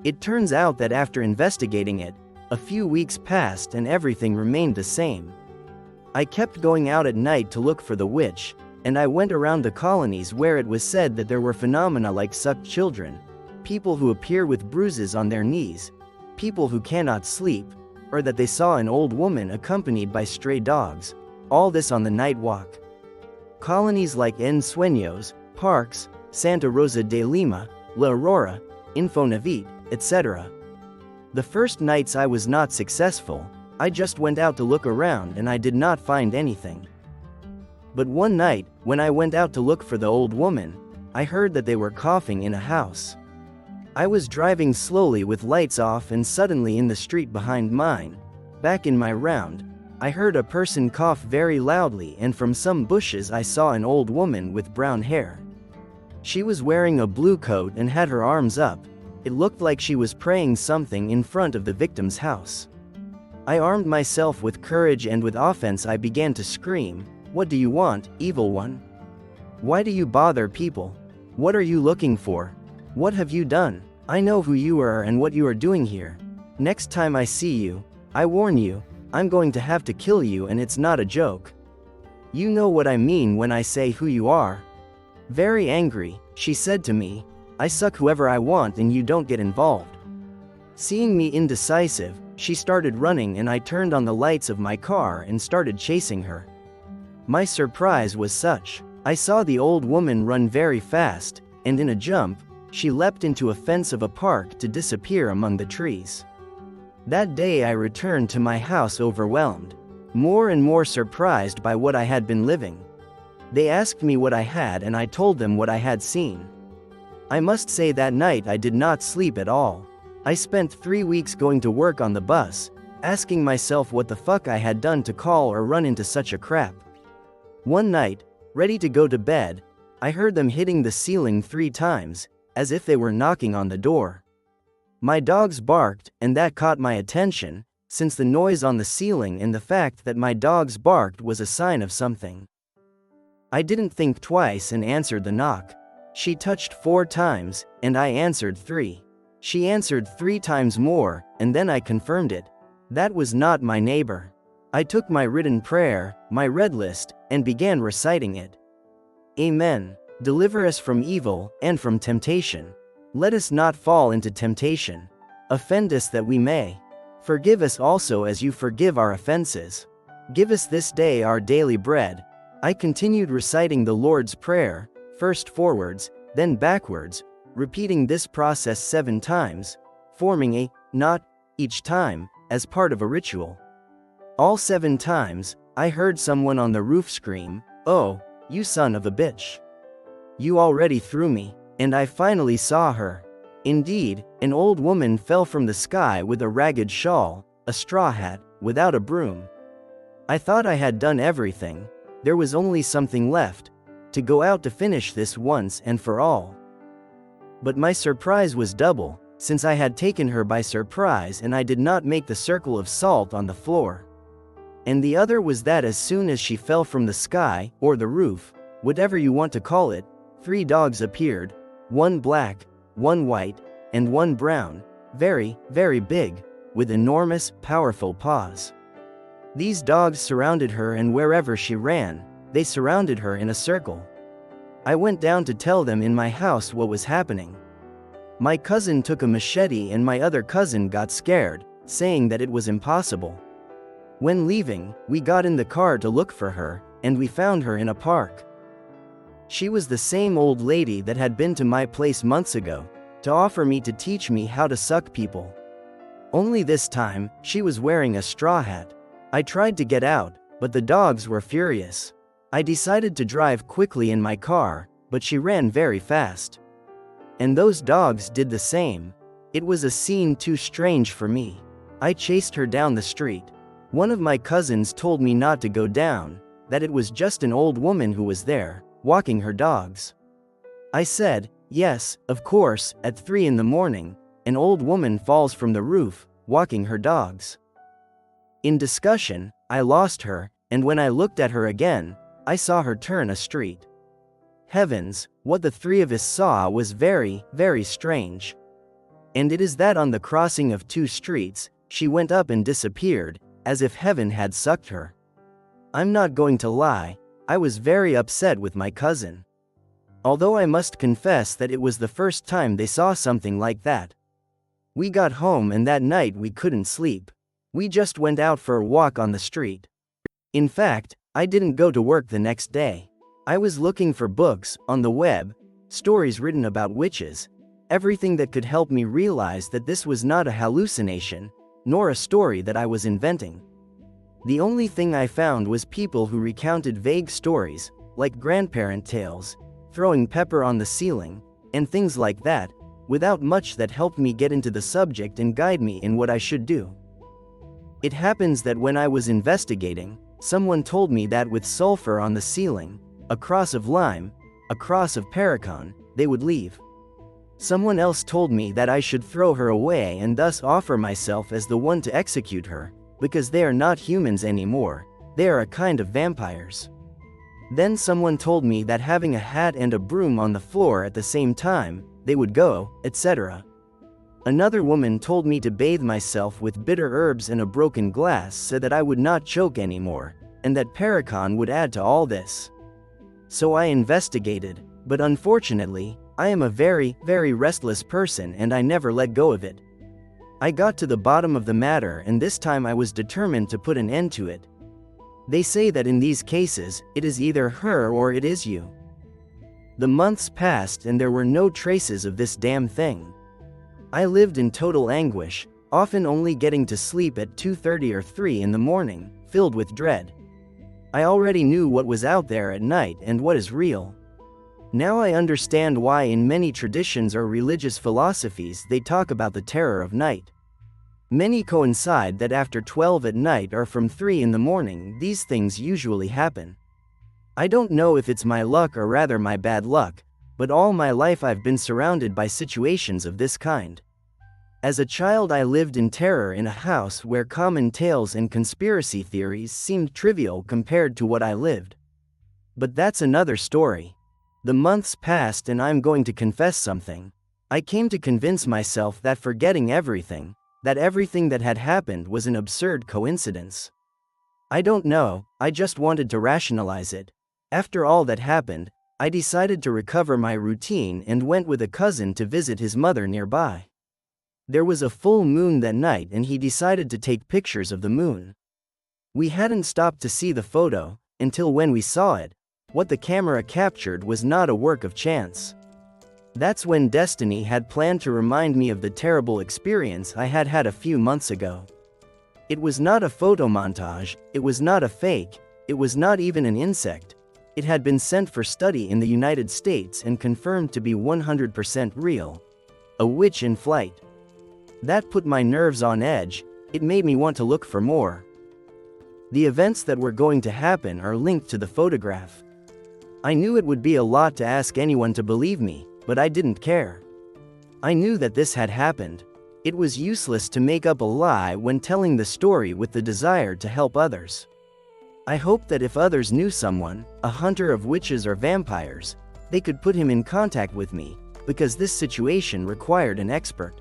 It turns out that after investigating it, a few weeks passed and everything remained the same. I kept going out at night to look for the witch, and I went around the colonies where it was said that there were phenomena like sucked children, people who appear with bruises on their knees, people who cannot sleep, or that they saw an old woman accompanied by stray dogs, all this on the night walk. Colonies like En Sueños, Parques, Santa Rosa de Lima, La Aurora, Infonavit, etc. The first nights I was not successful. I just went out to look around and I did not find anything. But one night, when I went out to look for the old woman, I heard that they were coughing in a house. I was driving slowly with lights off and suddenly in the street behind mine, back in my round, I heard a person cough very loudly, and from some bushes I saw an old woman with brown hair. She was wearing a blue coat and had her arms up. It looked like she was praying something in front of the victim's house. I armed myself with courage and with offense I began to scream, "What do you want, evil one? Why do you bother people? What are you looking for? What have you done? I know who you are and what you are doing here. Next time I see you, I warn you, I'm going to have to kill you, and it's not a joke. You know what I mean when I say who you are." Very angry, she said to me, "I suck whoever I want and you don't get involved." Seeing me indecisive, she started running and I turned on the lights of my car and started chasing her. My surprise was such. I saw the old woman run very fast, and in a jump, she leapt into a fence of a park to disappear among the trees. That day I returned to my house overwhelmed, more and more surprised by what I had been living. They asked me what I had and I told them what I had seen. I must say that night I did not sleep at all. I spent 3 weeks going to work on the bus, asking myself what the fuck I had done to call or run into such a crap. One night, ready to go to bed, I heard them hitting the ceiling 3 times, as if they were knocking on the door. My dogs barked, and that caught my attention, since the noise on the ceiling and the fact that my dogs barked was a sign of something. I didn't think twice and answered the knock. She touched 4 times, and I answered 3. She answered 3 times more, and then I confirmed it. That was not my neighbor. I took my written prayer, my red list, and began reciting it. Amen. Deliver us from evil, and from temptation. Let us not fall into temptation. Offend us that we may. Forgive us also as you forgive our offenses. Give us this day our daily bread. I continued reciting the Lord's Prayer, first forwards, then backwards, repeating this process 7 times, forming a knot each time, as part of a ritual. All 7 times, I heard someone on the roof scream, "Oh, you son of a bitch. You already threw me." And I finally saw her. Indeed, an old woman fell from the sky with a ragged shawl, a straw hat, without a broom. I thought I had done everything. There was only something left, to go out to finish this once and for all. But my surprise was double, since I had taken her by surprise and I did not make the circle of salt on the floor. And the other was that as soon as she fell from the sky, or the roof, whatever you want to call it, 3 dogs appeared, 1 black, 1 white, and 1 brown, very, very big, with enormous, powerful paws. These dogs surrounded her, and wherever she ran, they surrounded her in a circle. I went down to tell them in my house what was happening. My cousin took a machete and my other cousin got scared, saying that it was impossible. When leaving, we got in the car to look for her, and we found her in a park. She was the same old lady that had been to my place months ago, to offer me to teach me how to suck people. Only this time, she was wearing a straw hat. I tried to get out, but the dogs were furious. I decided to drive quickly in my car, but she ran very fast. And those dogs did the same. It was a scene too strange for me. I chased her down the street. One of my cousins told me not to go down, that it was just an old woman who was there, walking her dogs. I said, yes, of course, at 3 in the morning, an old woman falls from the roof, walking her dogs. In discussion, I lost her, and when I looked at her again, I saw her turn a street. Heavens, what the 3 of us saw was very, very strange. And it is that on the crossing of two streets, she went up and disappeared, as if heaven had sucked her. I'm not going to lie, I was very upset with my cousin. Although I must confess that it was the first time they saw something like that. We got home and that night we couldn't sleep. We just went out for a walk on the street. In fact, I didn't go to work the next day. I was looking for books, on the web, stories written about witches, everything that could help me realize that this was not a hallucination, nor a story that I was inventing. The only thing I found was people who recounted vague stories, like grandparent tales, throwing pepper on the ceiling, and things like that, without much that helped me get into the subject and guide me in what I should do. It happens that when I was investigating, someone told me that with sulfur on the ceiling, a cross of lime, a cross of paracon, they would leave. Someone else told me that I should throw her away and thus offer myself as the one to execute her, because they are not humans anymore, they are a kind of vampires. Then someone told me that having a hat and a broom on the floor at the same time, they would go, etc. Another woman told me to bathe myself with bitter herbs and a broken glass so that I would not choke anymore, and that paracon would add to all this. So I investigated, but unfortunately, I am a very, very restless person and I never let go of it. I got to the bottom of the matter and this time I was determined to put an end to it. They say that in these cases, it is either her or it is you. The months passed and there were no traces of this damn thing. I lived in total anguish, often only getting to sleep at 2:30 or 3 in the morning, filled with dread. I already knew what was out there at night and what is real. Now I understand why in many traditions or religious philosophies they talk about the terror of night. Many coincide that after 12 at night or from 3 in the morning these things usually happen. I don't know if it's my luck or rather my bad luck, but all my life I've been surrounded by situations of this kind. As a child I lived in terror in a house where common tales and conspiracy theories seemed trivial compared to what I lived. But that's another story. The months passed and I'm going to confess something. I came to convince myself that forgetting everything, that everything that had happened was an absurd coincidence. I don't know, I just wanted to rationalize it. After all that happened, I decided to recover my routine and went with a cousin to visit his mother nearby. There was a full moon that night and he decided to take pictures of the moon. We hadn't stopped to see the photo, until when we saw it, what the camera captured was not a work of chance. That's when destiny had planned to remind me of the terrible experience I had had a few months ago. It was not a photo montage, it was not a fake, it was not even an insect. It had been sent for study in the United States and confirmed to be 100% real. A witch in flight. That put my nerves on edge, it made me want to look for more. The events that were going to happen are linked to the photograph. I knew it would be a lot to ask anyone to believe me, but I didn't care. I knew that this had happened. It was useless to make up a lie when telling the story with the desire to help others. I hoped that if others knew someone, a hunter of witches or vampires, they could put him in contact with me, because this situation required an expert.